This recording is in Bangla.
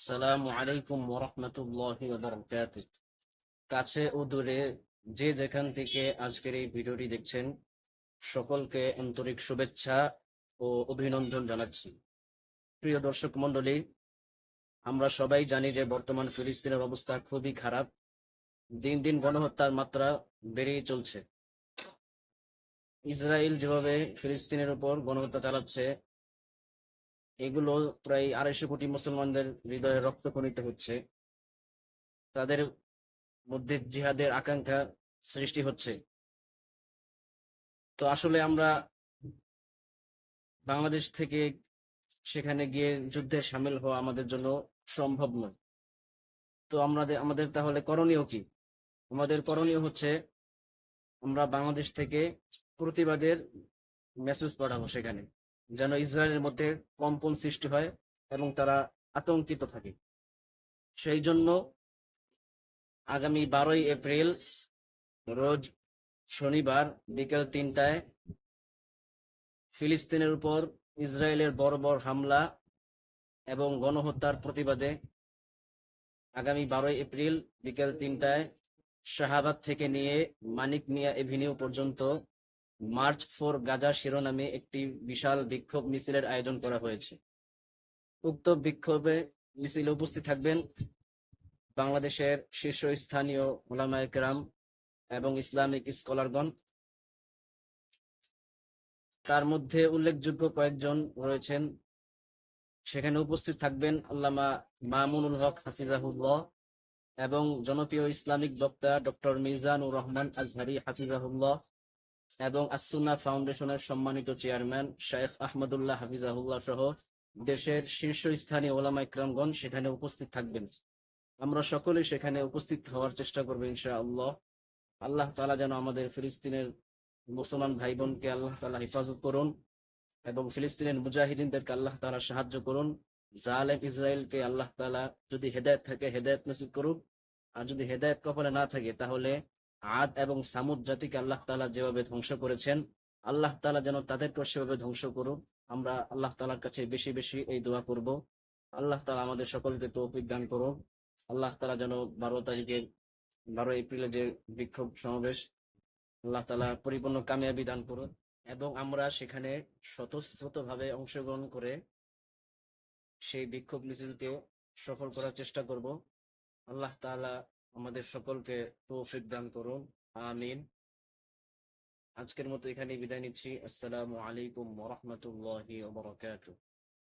আসসালামু আলাইকুম ওয়া রাহমাতুল্লাহি ওয়া বারাকাতুহু। কাছে ও দূরে যে যেখান থেকে আজকের এই ভিডিওটি দেখছেন, সকলকে আন্তরিক শুভেচ্ছা ও অভিনন্দন জানাচ্ছি। প্রিয় দর্শক মণ্ডলী, আমরা সবাই জানি যে বর্তমান ফিলিস্তিনের অবস্থা খুবই খারাপ। দিন দিন গণহত্যার মাত্রা বেড়েই চলছে। ইসরায়েল যেভাবে ফিলিস্তিনের উপর গণহত্যা চালাচ্ছে, এগুলো প্রায় 250 কোটি মুসলমানদের হৃদয়ে রক্তক্ষরিত হচ্ছে। তাদের মধ্যে জিহাদের আকাঙ্ক্ষা সৃষ্টি হচ্ছে। তো আসলে আমরা বাংলাদেশ থেকে সেখানে গিয়ে যুদ্ধে সামিল হওয়া আমাদের জন্য সম্ভব নয়। তো আমাদের তাহলে করণীয় কি? আমাদের করণীয় হচ্ছে আমরা বাংলাদেশ থেকে প্রতিবাদের মেসেজ পাঠাবো সেখানে, যেন ইসরায়েলের মধ্যে কম্পন সৃষ্টি হয় এবং তারা আতঙ্কিত থাকে। সেই জন্য আগামী 12ই এপ্রিল রোজ শনিবার বিকেল 3টায় ফিলিস্তিনের উপর ইসরায়েলের বর্বর হামলা এবং গণহত্যার প্রতিবাদে আগামী 12ই এপ্রিল বিকেল 3টায় শাহাবাদ থেকে নিয়ে মানিক মিয়া এভিনিউ পর্যন্ত মার্চ ফর গাজা শিরোনামে একটি বিশাল বিক্ষোভ মিছিলের আয়োজন করা হয়েছে। উক্ত বিক্ষোভে মিছিলে উপস্থিত থাকবেন বাংলাদেশের শীর্ষস্থানীয় উলামায়ে কেরাম এবং ইসলামিক স্কলারগণ। তার মধ্যে উল্লেখযোগ্য কয়েকজন রয়েছেন। সেখানে উপস্থিত থাকবেন আল্লামা মামুনুল হক হাফিজাহুল্লাহ এবং জনপ্রিয় ইসলামিক বক্তা ডক্টর মিজানুর রহমান আজহারি হাফিজাহুল্লাহ এবং আসসুন্নাহ ফাউন্ডেশনের সম্মানিত চেয়ারম্যান শেখ আহমদুল্লাহ হাফিজাহুল্লাহ সহ দেশের শীর্ষস্থানীয় ওলামা ইকরামগণ সেখানে উপস্থিত থাকবেন। আমরা সকলেই সেখানে উপস্থিত হওয়ার চেষ্টা করবো ইনশাআল্লাহ। আল্লাহ তাআলা যেন আমাদের ফিলিস্তিনের মুসলমান ভাই বোনকে আল্লাহ তাআলা হেফাজত করুন এবং ফিলিস্তিনের মুজাহিদিনদেরকে আল্লাহ তাআলা সাহায্য করুন। জালেম ইসরায়েলকে আল্লাহ তাআলা যদি হেদায়েত থাকে হেদায়েত নসিব করুক, আর যদি হেদায়েত কপালে না থাকে তাহলে আদ এবং সামুদ জাতিকে আল্লাহ তাআলা যেভাবে ধ্বংস করেছেন, আল্লাহ তাআলা যেন তাদেরকেও সেভাবে ধ্বংস করুক। আমরা আল্লাহ তাআলার কাছে বেশি বেশি এই দোয়া করব। আল্লাহ তাআলা আমাদের সকলকে তৌফিক দান করুন। আল্লাহ তাআলা যেন 12 এপ্রিলে যে বিক্ষোভ সমাবেশ, আল্লাহ তাআলা পরিপূর্ণ কামিয়াবি দান করুন এবং আমরা সেখানে স্বতঃস্ফূর্তভাবে অংশগ্রহণ করে সেই বিক্ষোভ মিছিলকে সফল করার চেষ্টা করব। আল্লাহ তাআলা আমাদের সকলকে তৌফিক দান করুন, আমিন। আজকের মতো এখানেই বিদায় নিচ্ছি। আসসালামু আলাইকুম ওয়া রাহমাতুল্লাহি ওয়া বারাকাতুহু।